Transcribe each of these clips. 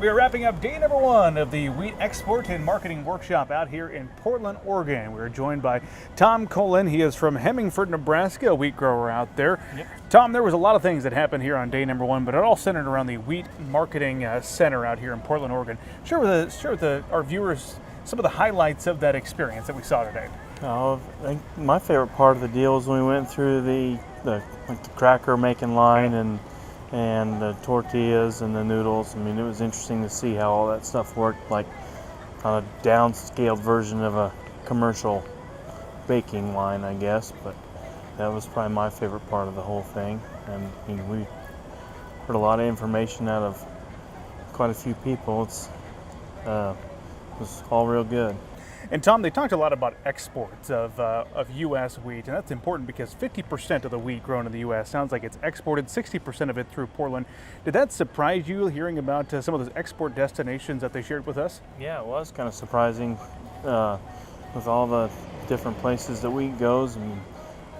We are wrapping up day number one of the Wheat Export and Marketing Workshop out here in Portland, Oregon. We're joined by Tom Cullen. He is from Hemingford, Nebraska, a wheat grower out there. Yep. Tom, there was a lot of things that happened here on day number one, but it all centered around the Wheat Marketing Center out here in Portland, Oregon. Share with our viewers some of the highlights of that experience that we saw today. I think my favorite part of the deal is when we went through the cracker making line and the tortillas and the noodles. I mean, it was interesting to see how all that stuff worked, like on a downscaled version of a commercial baking line, I guess. But that was probably my favorite part of the whole thing. And we heard a lot of information out of quite a few people. It was all real good. And Tom, they talked a lot about exports of U.S. wheat, and that's important because 50% of the wheat grown in the U.S. sounds like it's exported, 60% of it through Portland. Did that surprise you, hearing about some of those export destinations that they shared with us? Yeah, it was kind of surprising with all the different places that wheat goes. I mean,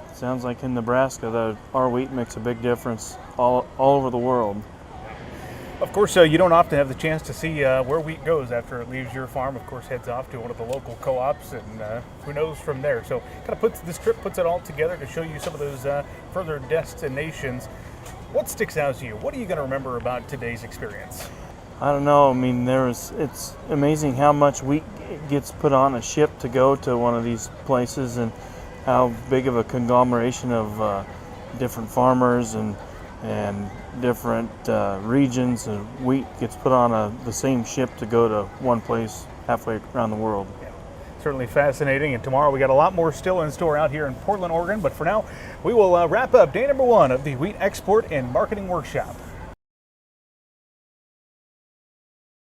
it sounds like in Nebraska, our wheat makes a big difference all over the world. Of course, you don't often have the chance to see where wheat goes after it leaves your farm. Of course, heads off to one of the local co-ops, and who knows from there. So, this trip puts it all together to show you some of those further destinations. What sticks out to you? What are you going to remember about today's experience? I don't know. I mean, it's amazing how much wheat gets put on a ship to go to one of these places, and how big of a conglomeration of different farmers and different regions and wheat gets put on the same ship to go to one place halfway around the world. Yeah, certainly fascinating. And tomorrow we got a lot more still in store out here in Portland, Oregon. But for now, we will wrap up day number one of the Wheat Export and Marketing Workshop.